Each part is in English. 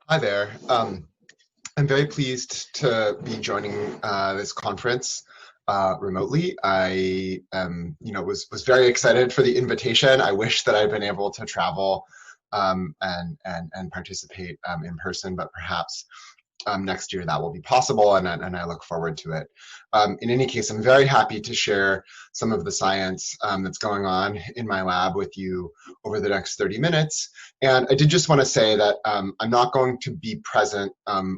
Hi there. I'm very pleased to be joining this conference remotely. I was very excited for the invitation. I wish that I'd been able to travel and participate in person, but perhaps next year that will be possible, and I look forward to it. In any case, I'm very happy to share some of the science that's going on in my lab with you over the next 30 minutes. And I did just want to say that I'm not going to be present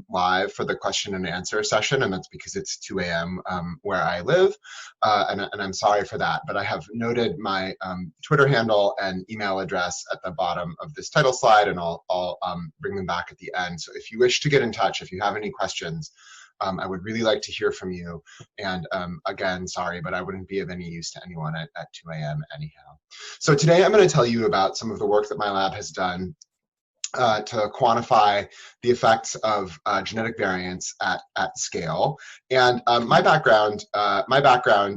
live for the question and answer session, and that's because it's 2 a.m. Where I live, and I'm sorry for that, but I have noted my Twitter handle and email address at the bottom of this title slide, and I'll bring them back at the end. So if you wish to get in touch, if you have any questions, I would really like to hear from you. And again, sorry, but I wouldn't be of any use to anyone at 2 a.m. anyhow. So today I'm going to tell you about some of the work that my lab has done to quantify the effects of genetic variants at scale. And my background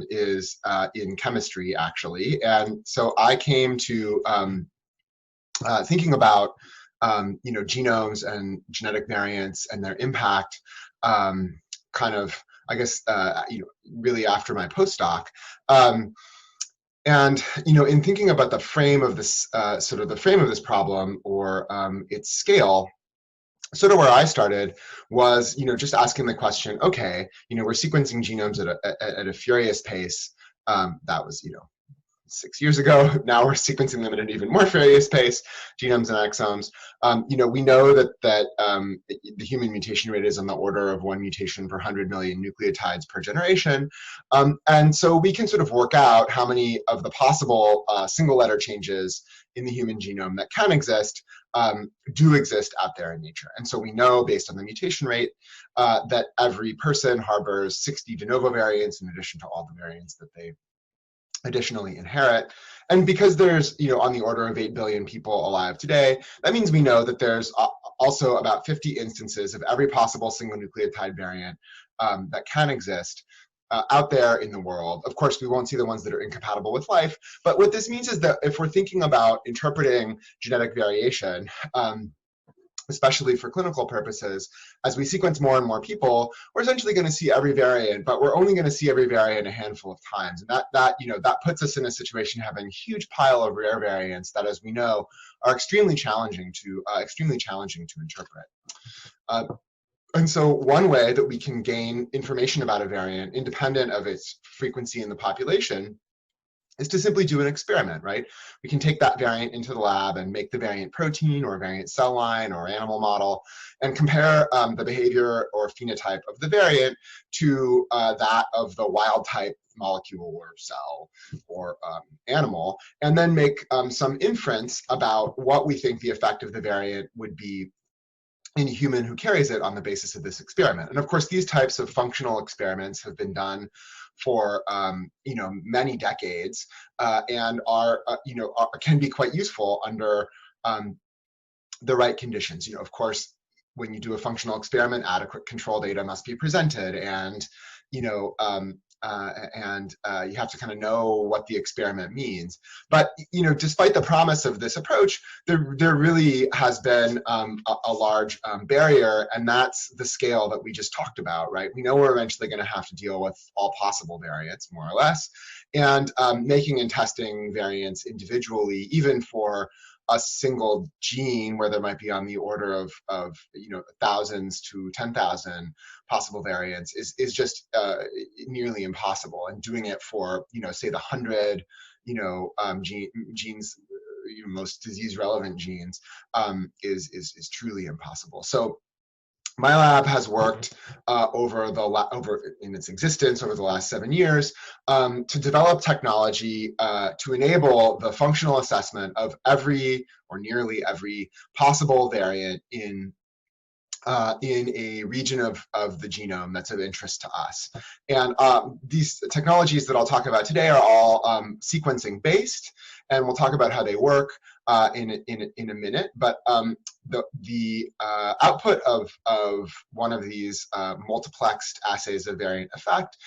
is in chemistry, actually. And so I came to thinking about genomes and genetic variants and their impact kind of, I guess, really after my postdoc. And in thinking about the frame of this, problem or its scale, sort of where I started was, just asking the question, okay, we're sequencing genomes at a furious pace. That was, 6 years ago. Now we're sequencing them at an even more furious pace, genomes and exomes. We know that the human mutation rate is on the order of 1 mutation per 100 million nucleotides per generation. And so we can sort of work out how many of the possible single letter changes in the human genome that can exist do exist out there in nature. And so we know, based on the mutation rate, that every person harbors 60 de novo variants in addition to all the variants that they additionally inherit. And because there's on the order of 8 billion people alive today, that means we know that there's also about 50 instances of every possible single nucleotide variant that can exist out there in the world. Of course, we won't see the ones that are incompatible with life, but what this means is that if we're thinking about interpreting genetic variation, especially for clinical purposes, as we sequence more and more people, we're essentially going to see every variant, but we're only going to see every variant a handful of times. And that puts us in a situation having a huge pile of rare variants that, as we know, are extremely challenging to interpret. And so one way that we can gain information about a variant independent of its frequency in the population is to simply do an experiment, right? We can take that variant into the lab and make the variant protein or variant cell line or animal model and compare the behavior or phenotype of the variant to that of the wild type molecule or cell or animal, and then make some inference about what we think the effect of the variant would be in a human who carries it on the basis of this experiment. And of course, these types of functional experiments have been done for many decades and can be quite useful under the right conditions. Of course, when you do a functional experiment, adequate control data must be presented, and you have to kind of know what the experiment means. But despite the promise of this approach, there really has been a large barrier, and that's the scale that we just talked about, right? We know we're eventually going to have to deal with all possible variants, more or less, and making and testing variants individually, even for a single gene where there might be on the order of thousands to 10,000 possible variants is just nearly impossible. And doing it for say the 100 genes, most disease relevant genes, is truly impossible. So my lab has worked over in its existence over the last 7 years to develop technology to enable the functional assessment of every or nearly every possible variant in a region of the genome that's of interest to us. And these technologies that I'll talk about today are all sequencing based, and we'll talk about how they work. in a minute, but the output of one of these multiplexed assays of variant effect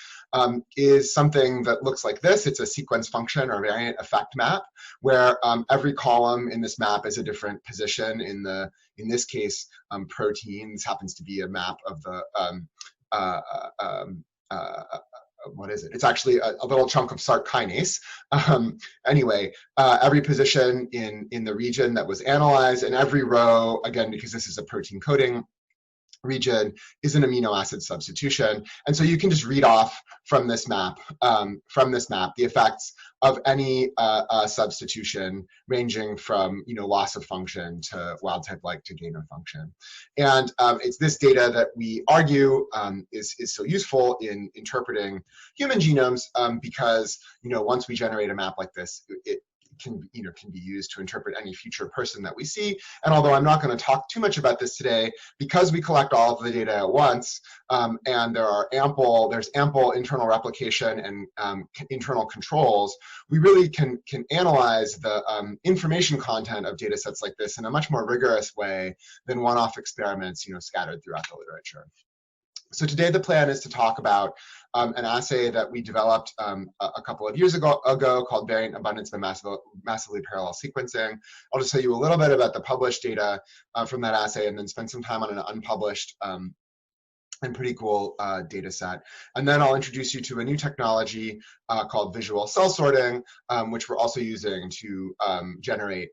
is something that looks like this. It's a sequence function or variant effect map, where every column in this map is a different position in this case, proteins happens to be a map of the what is it? It's actually a little chunk of Src kinase. Anyway, every position in the region that was analyzed, and every row, again, because this is a protein coding region, is an amino acid substitution. And so you can just read off from this map, the effects of any substitution, ranging from loss of function to wild type like to gain of function. And it's this data that we argue is so useful in interpreting human genomes, because once we generate a map like this, it can be used to interpret any future person that we see. And although I'm not going to talk too much about this today, because we collect all of the data at once, and there's ample internal replication and internal controls, we really can analyze the information content of data sets like this in a much more rigorous way than one-off experiments scattered throughout the literature. So today the plan is to talk about an assay that we developed a couple of years ago called variant abundance by massively parallel sequencing. I'll just tell you a little bit about the published data from that assay, and then spend some time on an unpublished and pretty cool data set. And then I'll introduce you to a new technology called visual cell sorting, which we're also using to generate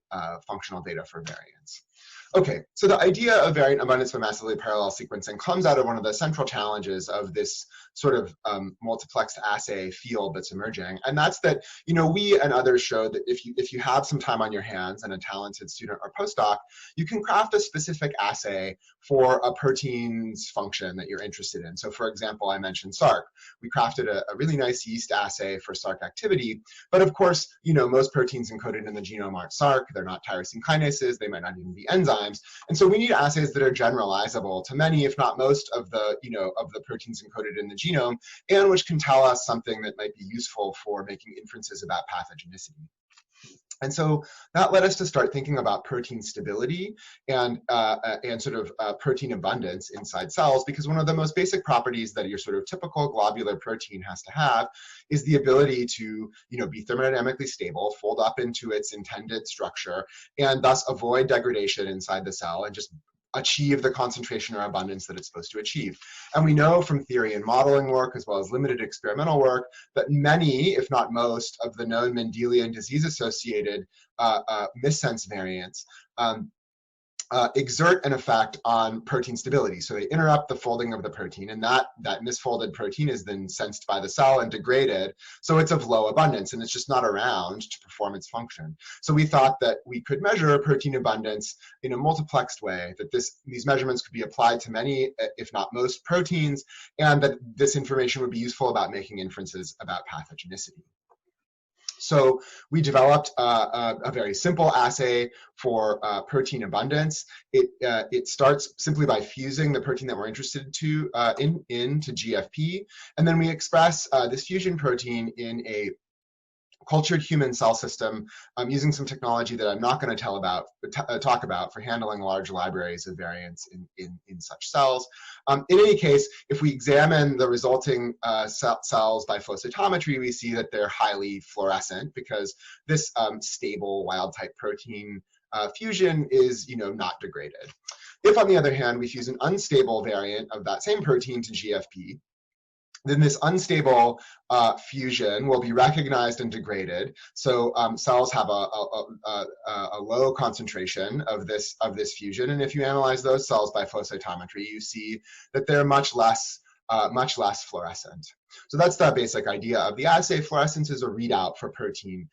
functional data for variants. Okay, so the idea of variant abundance by massively parallel sequencing comes out of one of the central challenges of this sort of multiplexed assay field that's emerging, and that's that we and others showed that if you have some time on your hands and a talented student or postdoc, you can craft a specific assay for a protein's function that you're interested in. So for example, I mentioned Src. We crafted a really nice yeast assay for Src activity, but of course, most proteins encoded in the genome aren't Src. They're not tyrosine kinases. They might not even be enzymes. And so we need assays that are generalizable to many, if not most, of the proteins encoded in the genome, and which can tell us something that might be useful for making inferences about pathogenicity. And so that led us to start thinking about protein stability and sort of protein abundance inside cells, because one of the most basic properties that your sort of typical globular protein has to have is the ability to be thermodynamically stable, fold up into its intended structure, and thus avoid degradation inside the cell and just achieve the concentration or abundance that it's supposed to achieve. And we know from theory and modeling work, as well as limited experimental work, that many, if not most, of the known Mendelian disease-associated missense variants exert an effect on protein stability. So they interrupt the folding of the protein, and that misfolded protein is then sensed by the cell and degraded, so it's of low abundance, and it's just not around to perform its function. So we thought that we could measure protein abundance in a multiplexed way, that these measurements could be applied to many, if not most, proteins, and that this information would be useful about making inferences about pathogenicity. So we developed a very simple assay for protein abundance. It starts simply by fusing the protein that we're interested into GFP, and then we express this fusion protein in a cultured human cell system using some technology that I'm not going to talk about for handling large libraries of variants in such cells. In any case, if we examine the resulting cells by flow cytometry, we see that they're highly fluorescent, because this stable wild type protein fusion is not degraded. If, on the other hand, we fuse an unstable variant of that same protein to GFP, then this unstable fusion will be recognized and degraded. So cells have a low concentration of this fusion, and if you analyze those cells by flow cytometry, you see that they're much less fluorescent. So that's the basic idea of the assay. Fluorescence is a readout for protein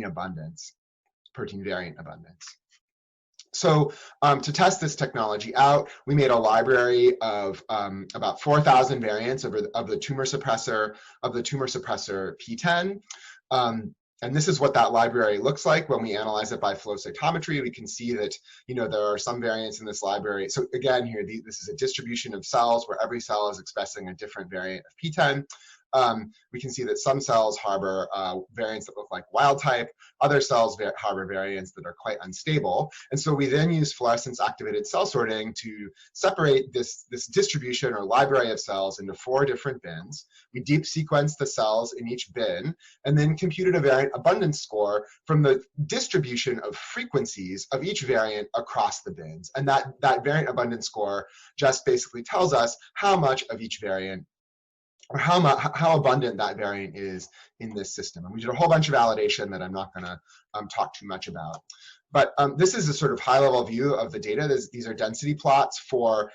abundance, protein variant abundance. So to test this technology out, we made a library of about 4,000 variants of the tumor suppressor P10. And this is what that library looks like when we analyze it by flow cytometry. We can see that there are some variants in this library. So again, here this is a distribution of cells where every cell is expressing a different variant of P10. we can see that some cells harbor variants that look like wild type, other cells harbor variants that are quite unstable. And so we then use fluorescence activated cell sorting to separate this distribution or library of cells into 4 different bins. We deep sequence the cells in each bin and then computed a variant abundance score from the distribution of frequencies of each variant across the bins. And that variant abundance score just basically tells us how much of each variant, or how abundant that variant is in this system. And we did a whole bunch of validation that I'm not going to talk too much about. But this is a sort of high-level view of the data. These are density plots for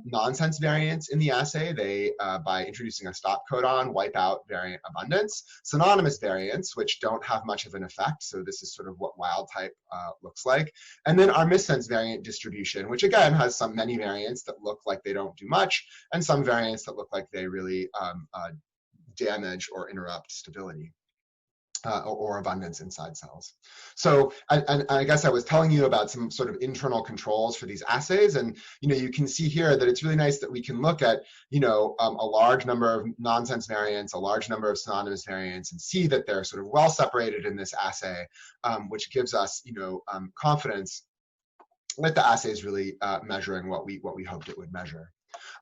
nonsense variants in the assay. They, by introducing a stop codon, wipe out variant abundance. Synonymous variants, which don't have much of an effect. So this is sort of what wild type looks like. And then our missense variant distribution, which again has many variants that look like they don't do much, and some variants that look like they really damage or interrupt stability. Or abundance inside cells. So, and I guess I was telling you about some sort of internal controls for these assays, and you can see here that it's really nice that we can look at a large number of nonsense variants, a large number of synonymous variants, and see that they're sort of well separated in this assay, which gives us confidence that the assay is really measuring what we hoped it would measure.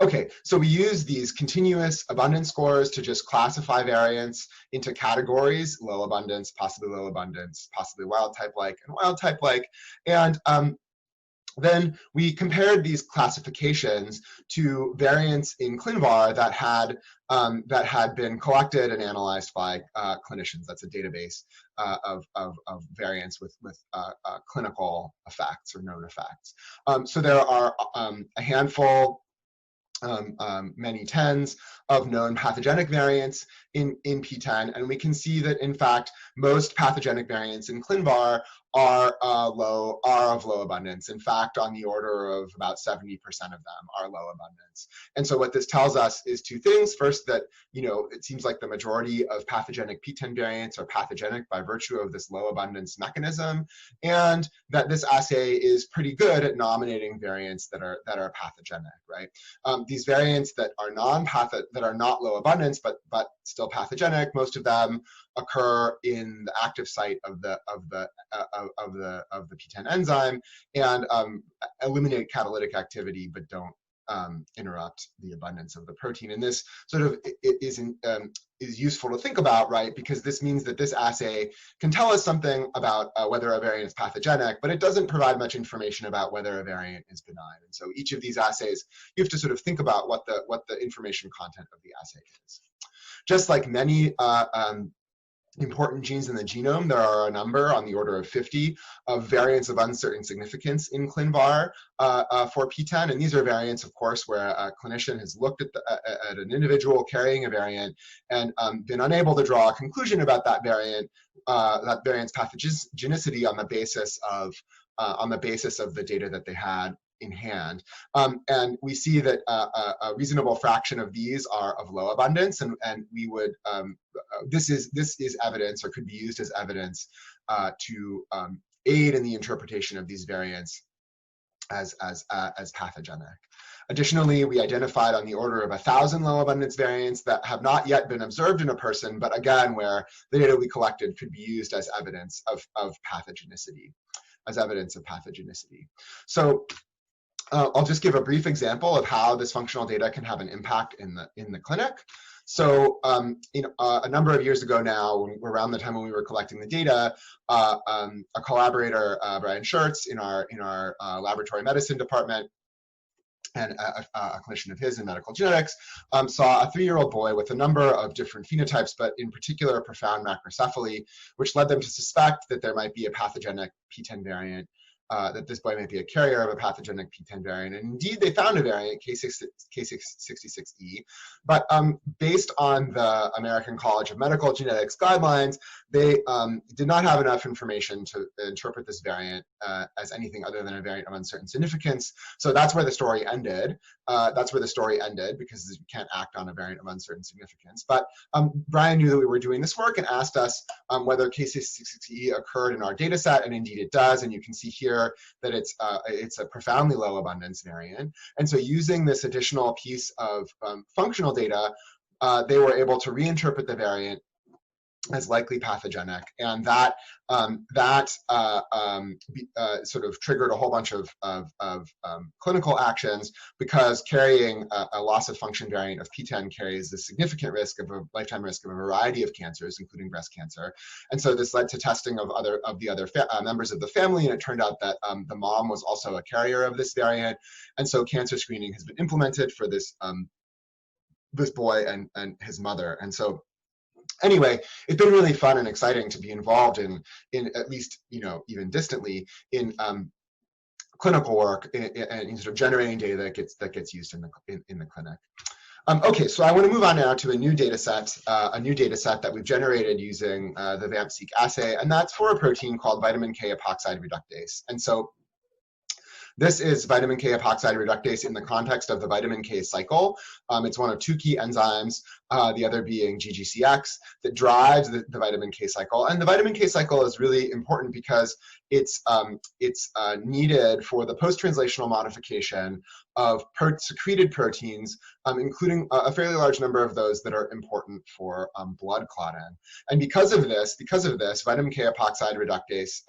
Okay, so we use these continuous abundance scores to just classify variants into categories: low abundance, possibly wild type like, and wild type like. And then we compared these classifications to variants in ClinVar that had been collected and analyzed by clinicians. That's a database of variants with clinical effects or known effects. So there are a handful, many tens of known pathogenic variants in P10, and we can see that in fact most pathogenic variants in ClinVar are of low abundance. In fact, on the order of about 70% of them are low abundance. And so what this tells us is 2 things. First, that it seems like the majority of pathogenic P10 variants are pathogenic by virtue of this low abundance mechanism, and that this assay is pretty good at nominating variants that are pathogenic, right? These variants that are not low abundance but still pathogenic, most of them occur in the active site of the P10 enzyme and eliminate catalytic activity but don't interrupt the abundance of the protein. And this sort of is useful to think about, right? Because this means that this assay can tell us something about whether a variant is pathogenic, but it doesn't provide much information about whether a variant is benign. And so each of these assays, you have to sort of think about what the information content of the assay is. Just like many important genes in the genome, there are a number on the order of 50 of variants of uncertain significance in ClinVar for P10. And these are variants, of course, where a clinician has looked at an individual carrying a variant and been unable to draw a conclusion about that variant's pathogenicity on the basis of the data that they had in hand. And we see that a reasonable fraction of these are of low abundance, and we would, this is evidence, or could be used as evidence to aid in the interpretation of these variants as pathogenic. Additionally, we identified on the order of 1,000 low abundance variants that have not yet been observed in a person, but again, where the data we collected could be used as evidence of pathogenicity, So I'll just give a brief example of how this functional data can have an impact in the clinic. So a number of years ago now, around the time when we were collecting the data, a collaborator, Brian Schertz, in our laboratory medicine department, and a clinician of his in medical genetics, saw a 3-year-old boy with a number of different phenotypes, but in particular profound macrocephaly, which led them to suspect that there might be a pathogenic P10 variant, that this boy might be a carrier of a pathogenic P10 variant. And indeed, they found a variant, K66E. But based on the American College of Medical Genetics guidelines, they did not have enough information to interpret this variant as anything other than a variant of uncertain significance. So that's where the story ended. Because you can't act on a variant of uncertain significance. But Brian knew that we were doing this work and asked us whether K66E occurred in our data set, and indeed it does. And you can see here that it's a profoundly low abundance variant. And so using this additional piece of functional data, they were able to reinterpret the variant as likely pathogenic, and that sort of triggered a whole bunch of clinical actions, because carrying a loss of function variant of PTEN carries a significant risk of a lifetime risk of a variety of cancers, including breast cancer. And so this led to testing of the other members of the family, and it turned out that the mom was also a carrier of this variant. And so cancer screening has been implemented for this this boy and his mother. And so anyway, it's been really fun and exciting to be involved in at least, even distantly, in clinical work and sort of generating data that gets used in the clinic. Okay, so I want to move on now to a new data set that we've generated using the VAMP-seq assay, and that's for a protein called vitamin K epoxide reductase. And so this is vitamin K epoxide reductase in the context of the vitamin K cycle. It's one of two key enzymes, the other being GGCX, that drives the vitamin K cycle. And the vitamin K cycle is really important because it's needed for the post-translational modification of secreted proteins, including a fairly large number of those that are important for blood clotting. And because of this, vitamin K epoxide reductase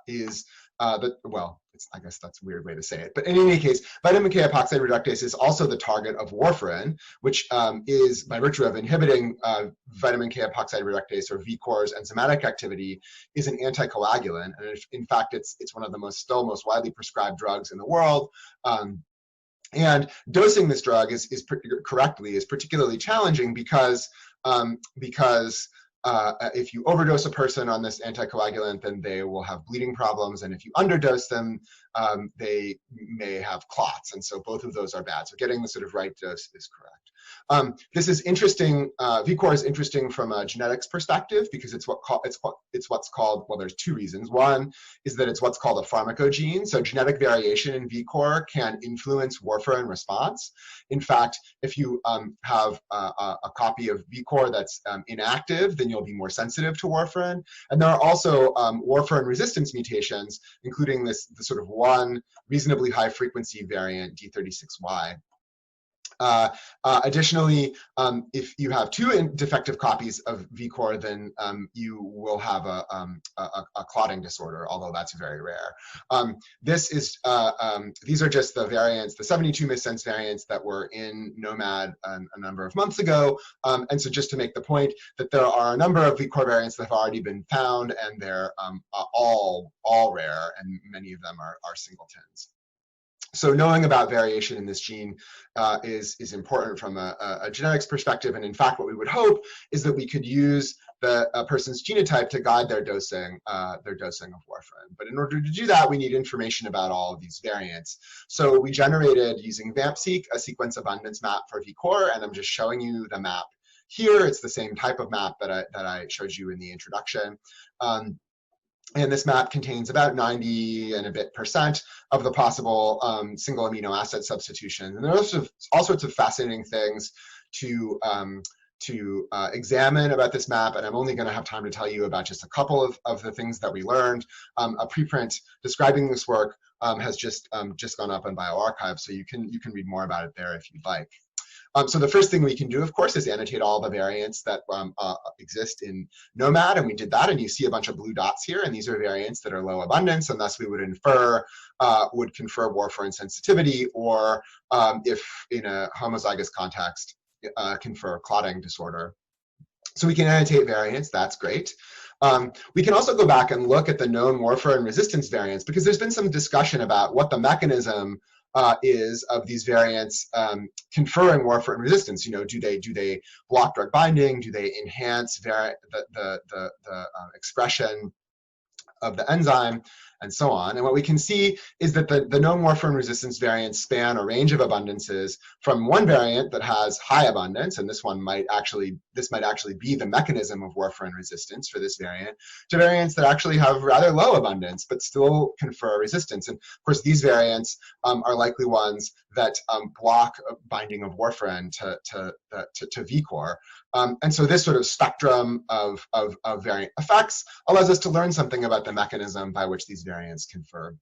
is I guess that's a weird way to say it. But in any case, vitamin K epoxide reductase is also the target of warfarin, which is, by virtue of inhibiting vitamin K epoxide reductase, or VKOR's enzymatic activity, is an anticoagulant. And in fact, it's one of the most widely prescribed drugs in the world. And dosing this drug correctly is particularly challenging because if you overdose a person on this anticoagulant, then they will have bleeding problems, and if you underdose them, they may have clots, and so both of those are bad. So getting the sort of right dose is correct. This is interesting. VKOR is interesting from a genetics perspective because it's what's called, well, there's two reasons. One is that it's what's called a pharmacogene. So genetic variation in VKOR can influence warfarin response. In fact, if you have a copy of VKOR that's inactive, then you'll be more sensitive to warfarin. And there are also warfarin resistance mutations, including the sort of one reasonably high frequency variant, D36Y. Additionally, if you have two defective copies of VKOR, then you will have a clotting disorder, although that's very rare. These are just the variants, the 72 missense variants that were in Nomad a number of months ago. And so just to make the point that there are a number of VKOR variants that have already been found, and they're all rare, and many of them are singletons. So knowing about variation in this gene is important from a genetics perspective, and in fact, what we would hope is that we could use a person's genotype to guide their dosing of warfarin. But in order to do that, we need information about all of these variants. So we generated, using VAMP-seq, a sequence abundance map for VKOR, and I'm just showing you the map here. It's the same type of map that I showed you in the introduction. And this map contains about 90 and a bit % of the possible single amino acid substitutions. And there are all sorts of fascinating things to examine about this map, and I'm only going to have time to tell you about just a couple of the things that we learned. A preprint describing this work has just gone up on bioRxiv, so you can read more about it there if you'd like. So the first thing we can do, of course, is annotate all the variants that exist in Nomad, and we did that, and you see a bunch of blue dots here, and these are variants that are low abundance, and thus we would confer warfarin sensitivity, or if in a homozygous context, confer clotting disorder. So we can annotate variants, that's great. We can also go back and look at the known warfarin resistance variants, because there's been some discussion about what the mechanism is of these variants conferring warfarin resistance. Do they block drug binding? Do they enhance the expression of the enzyme, and so on? And what we can see is that the known warfarin resistance variants span a range of abundances, from one variant that has high abundance, and this might actually be the mechanism of warfarin resistance for this variant, to variants that actually have rather low abundance but still confer resistance. And of course, these variants are likely ones that block binding of warfarin to VKOR. And so this sort of spectrum of variant effects allows us to learn something about the mechanism by which these variants confer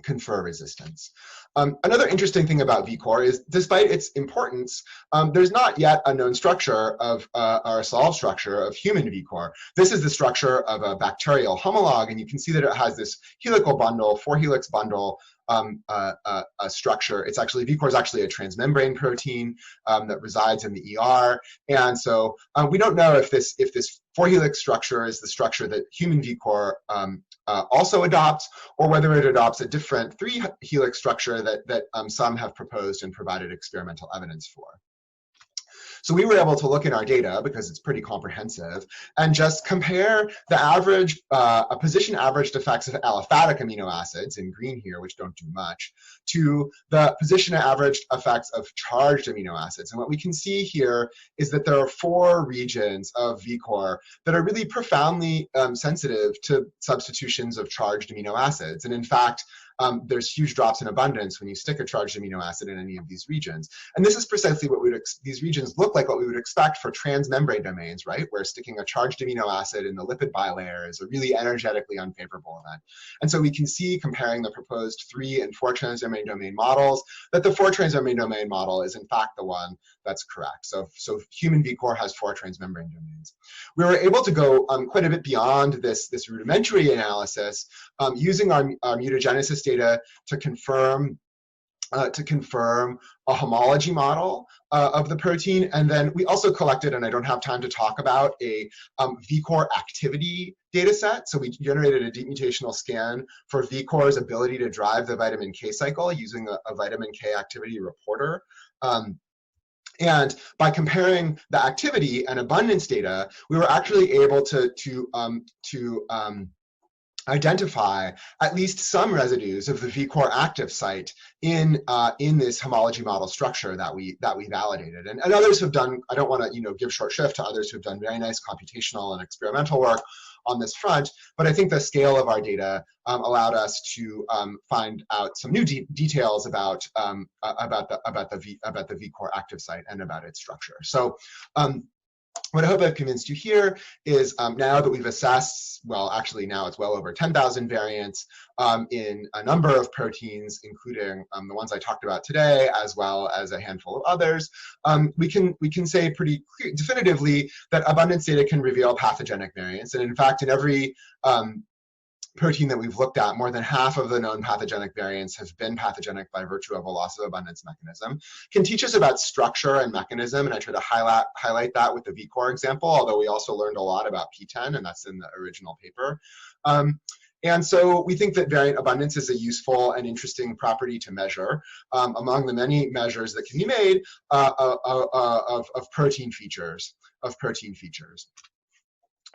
confer resistance. Another interesting thing about VKOR is, despite its importance, there's not yet a known structure of, or a solved structure of human VKOR. This is the structure of a bacterial homolog, and you can see that it has this helical bundle, 4-helix bundle a structure. It's actually, VKOR is actually a transmembrane protein that resides in the ER, and so we don't know if this 4-helix structure is the structure that human VKOR also adopts, or whether it adopts a different 3-helix structure that some have proposed and provided experimental evidence for. So we were able to look in our data, because it's pretty comprehensive, and just compare the average, position averaged effects of aliphatic amino acids, in green here, which don't do much, to the position averaged effects of charged amino acids. And what we can see here is that there are 4 regions of VKOR that are really profoundly sensitive to substitutions of charged amino acids. And in fact, there's huge drops in abundance when you stick a charged amino acid in any of these regions. And this is precisely what these regions look like what we would expect for transmembrane domains, right? Where sticking a charged amino acid in the lipid bilayer is a really energetically unfavorable event. And so we can see, comparing the proposed 3 and 4 transmembrane domain models, that the 4 transmembrane domain model is in fact the one that's correct. So human VKOR has 4 transmembrane domains. We were able to go quite a bit beyond this rudimentary analysis using our mutagenesis data to confirm a homology model of the protein. And then we also collected, and I don't have time to talk about, a VKOR activity data set. So we generated a deep mutational scan for VKOR's ability to drive the vitamin K cycle using a vitamin K activity reporter. And by comparing the activity and abundance data, we were actually able to identify at least some residues of the VKOR active site in this homology model structure that we validated. And others have done, I don't want to give short shrift to others who have done very nice computational and experimental work on this front, but I think the scale of our data allowed us to find out some new details about the VKOR active site and about its structure. So what I hope I've convinced you here is now that we've assessed, well, actually now it's well over 10,000 variants in a number of proteins, including the ones I talked about today, as well as a handful of others, we can say pretty definitively that abundance data can reveal pathogenic variants. And in fact, in every protein that we've looked at, more than half of the known pathogenic variants have been pathogenic by virtue of a loss of abundance mechanism. Can teach us about structure and mechanism, and I try to highlight that with the VKOR example, although we also learned a lot about PTEN, and that's in the original paper. And so we think that variant abundance is a useful and interesting property to measure among the many measures that can be made of protein features.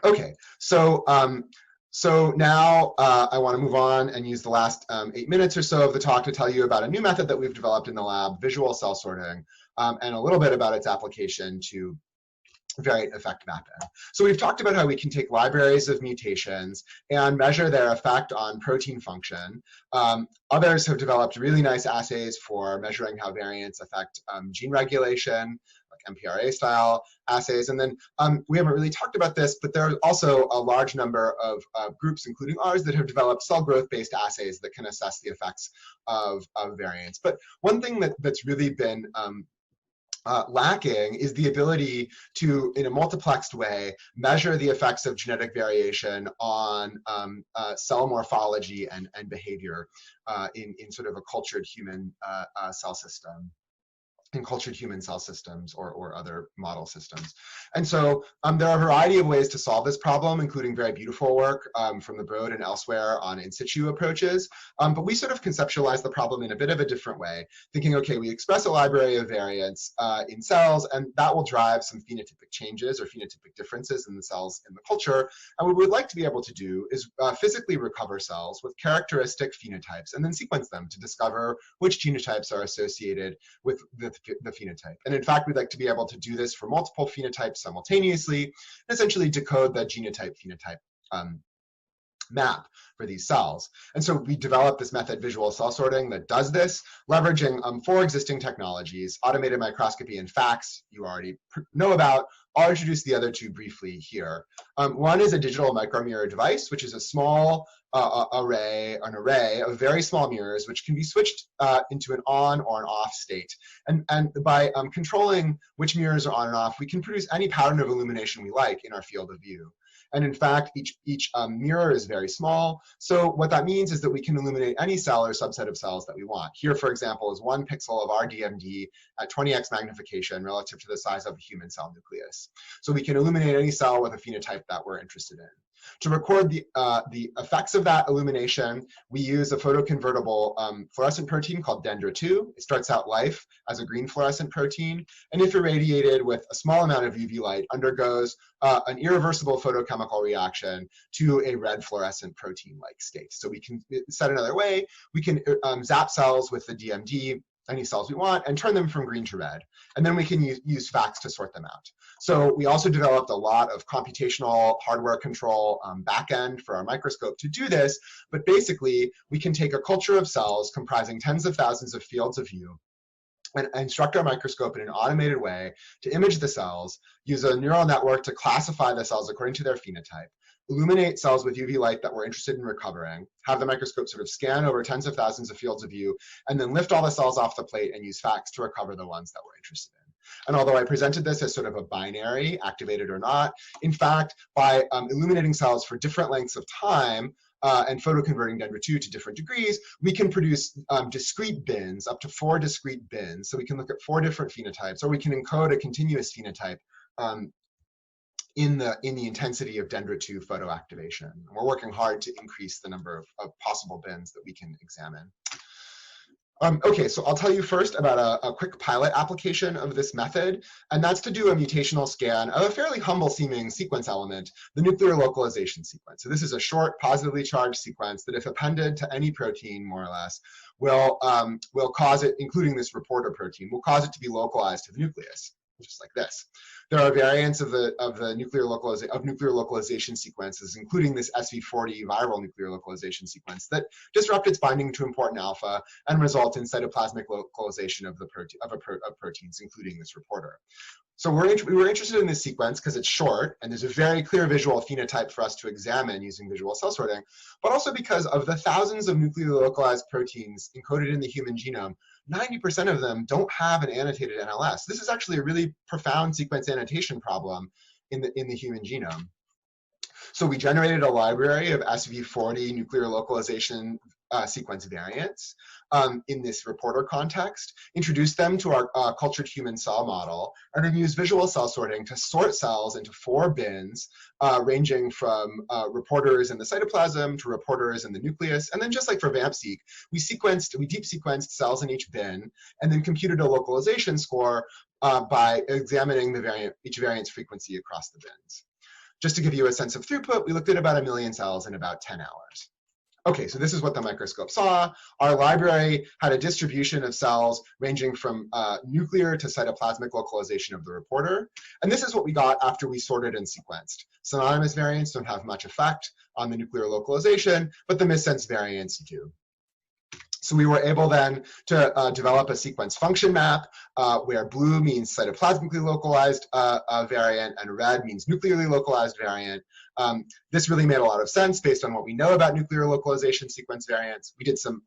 Okay, so now I want to move on and use the last 8 minutes or so of the talk to tell you about a new method that we've developed in the lab, visual cell sorting, and a little bit about its application to variant effect mapping. So we've talked about how we can take libraries of mutations and measure their effect on protein function. Others have developed really nice assays for measuring how variants affect gene regulation, like MPRA style assays. And then we haven't really talked about this, but there are also a large number of groups, including ours, that have developed cell growth based assays that can assess the effects of variants. But one thing that's really been lacking is the ability to, in a multiplexed way, measure the effects of genetic variation on cell morphology and behavior in sort of a cultured human cell system. In cultured human cell systems or other model systems. And so there are a variety of ways to solve this problem, including very beautiful work from the Broad and elsewhere on in situ approaches. But we sort of conceptualize the problem in a bit of a different way, thinking, okay, we express a library of variants in cells, and that will drive some phenotypic changes or phenotypic differences in the cells in the culture. And what we would like to be able to do is physically recover cells with characteristic phenotypes and then sequence them to discover which genotypes are associated with the phenotype. And in fact, we'd like to be able to do this for multiple phenotypes simultaneously, and essentially decode the genotype-phenotype map for these cells. And so we developed this method, visual cell sorting, that does this, leveraging 4 existing technologies, automated microscopy and FACS, you already know about. I'll introduce the other 2 briefly here. One is a digital micromirror device, which is a small an array of very small mirrors, which can be switched into an on or an off state. And by controlling which mirrors are on and off, we can produce any pattern of illumination we like in our field of view. And in fact, each mirror is very small. So what that means is that we can illuminate any cell or subset of cells that we want. Here, for example, is 1 pixel of our DMD at 20x magnification relative to the size of a human cell nucleus. So we can illuminate any cell with a phenotype that we're interested in. To record the effects of that illumination, we use a photoconvertible fluorescent protein called Dendra2. It starts out life as a green fluorescent protein, and if irradiated with a small amount of UV light, undergoes an irreversible photochemical reaction to a red fluorescent protein-like state. So we can, said another way, we can zap cells with the DMD, any cells we want, and turn them from green to red. And then we can use FACS to sort them out. So we also developed a lot of computational hardware control backend for our microscope to do this. But basically, we can take a culture of cells comprising tens of thousands of fields of view and instruct our microscope in an automated way to image the cells, use a neural network to classify the cells according to their phenotype, illuminate cells with UV light that we're interested in recovering, have the microscope sort of scan over tens of thousands of fields of view, and then lift all the cells off the plate and use FACS to recover the ones that we're interested in. And although I presented this as sort of a binary, activated or not, in fact, by illuminating cells for different lengths of time, and photoconverting Dendra2 to different degrees, we can produce discrete bins, up to 4 discrete bins. So we can look at 4 different phenotypes, or we can encode a continuous phenotype in the intensity of Dendra2 photoactivation. And we're working hard to increase the number of possible bins that we can examine. Okay, so I'll tell you first about a quick pilot application of this method, and that's to do a mutational scan of a fairly humble-seeming sequence element, the nuclear localization sequence. So this is a short, positively charged sequence that, if appended to any protein, more or less, will cause it, including this reporter protein, will cause it to be localized to the nucleus, just like this. There are variants of nuclear localization sequences, including this SV40 viral nuclear localization sequence, that disrupt its binding to important alpha and result in cytoplasmic localization of proteins, including this reporter. So we were interested in this sequence because it's short, and there's a very clear visual phenotype for us to examine using visual cell sorting, but also because of the thousands of nuclearly localized proteins encoded in the human genome, 90% of them don't have an annotated NLS. This is actually a really profound sequence annotation problem in the human genome. So we generated a library of SV40 nuclear localization sequence variants in this reporter context, introduced them to our cultured human cell model, and then used visual cell sorting to sort cells into 4 bins, ranging from reporters in the cytoplasm to reporters in the nucleus. And then, just like for VAMP-seq, we deep sequenced cells in each bin, and then computed a localization score by examining each variant's frequency across the bins. Just to give you a sense of throughput, we looked at about 1 million cells in about 10 hours. Okay, so this is what the microscope saw. Our library had a distribution of cells ranging from nuclear to cytoplasmic localization of the reporter. And this is what we got after we sorted and sequenced. Synonymous variants don't have much effect on the nuclear localization, but the missense variants do. So we were able then to develop a sequence function map where blue means cytoplasmically localized variant and red means nuclearly localized variant. This really made a lot of sense based on what we know about nuclear localization sequence variants. We did some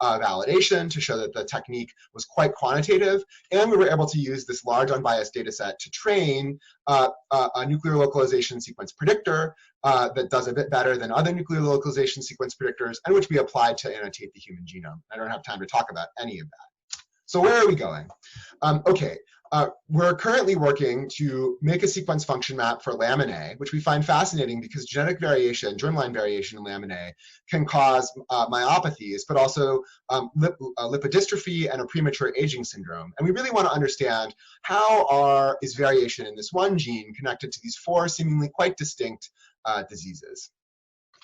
validation to show that the technique was quite quantitative, and we were able to use this large unbiased data set to train a nuclear localization sequence predictor that does a bit better than other nuclear localization sequence predictors, and which we applied to annotate the human genome. I don't have time to talk about any of that. So where are we going? We're currently working to make a sequence function map for LMNA, which we find fascinating because genetic variation, germline variation in LMNA, can cause myopathies, but also lipodystrophy and a premature aging syndrome. And we really want to understand how is variation in this one gene connected to these 4 seemingly quite distinct diseases.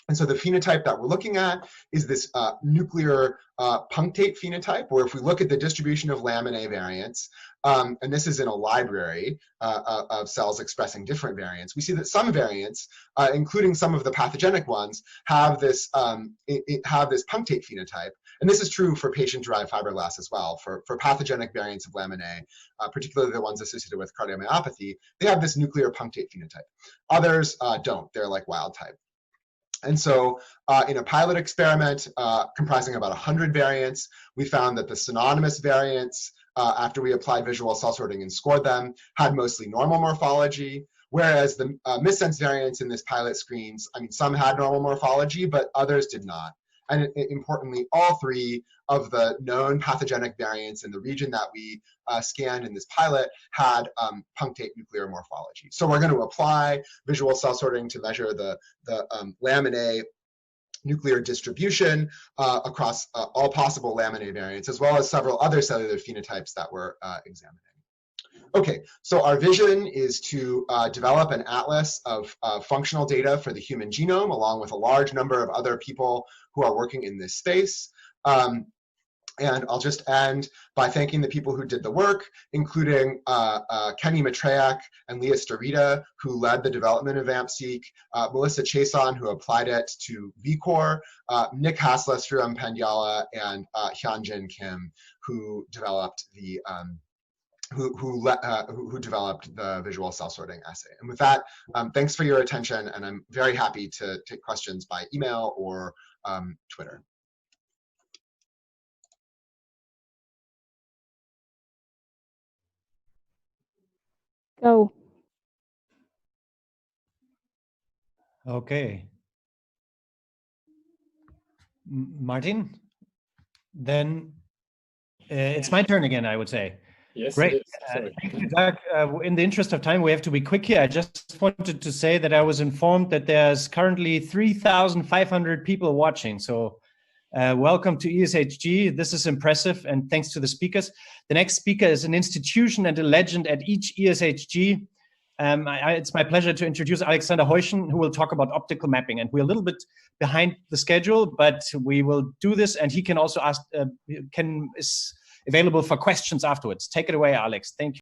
And so the phenotype that we're looking at is this nuclear punctate phenotype, where if we look at the distribution of LMNA variants, and this is in a library of cells expressing different variants, we see that some variants, including some of the pathogenic ones, have this punctate phenotype. And this is true for patient-derived fibroblasts as well. For pathogenic variants of LMNA, particularly the ones associated with cardiomyopathy, they have this nuclear punctate phenotype. Others don't. They're like wild type. And so in a pilot experiment comprising about 100 variants, we found that the synonymous variants, after we applied visual cell sorting and scored them, had mostly normal morphology, whereas the missense variants in this pilot screens, I mean, some had normal morphology, but others did not. And importantly, all 3 of the known pathogenic variants in the region that we scanned in this pilot had punctate nuclear morphology. So we're going to apply visual cell sorting to measure the LMNA nuclear distribution across all possible LMNA variants, as well as several other cellular phenotypes that we're examining. Okay, so our vision is to develop an atlas of functional data for the human genome, along with a large number of other people who are working in this space. And I'll just end by thanking the people who did the work, including Kenny Matrejak and Leah Starita, who led the development of AMP-seq, Melissa Chason, who applied it to VKOR, Nick Hassler, Sriram Pandyala, and Hyunjin Kim, who developed the who developed the visual cell sorting assay. And with that, thanks for your attention, and I'm very happy to take questions by email or Twitter. Go. Okay. Martin, then it's my turn again, I would say. Yes, great. it is. Thank you, Doug. In the interest of time, we have to be quick here. I just wanted to say that I was informed that there's currently 3,500 people watching. So welcome to ESHG. This is impressive, and thanks to the speakers. The next speaker is an institution and a legend at each ESHG. It's my pleasure to introduce Alexander Heuschen, who will talk about optical mapping. And we're a little bit behind the schedule, but we will do this. And he can also ask, is available for questions afterwards. Take it away, Alex. Thank you.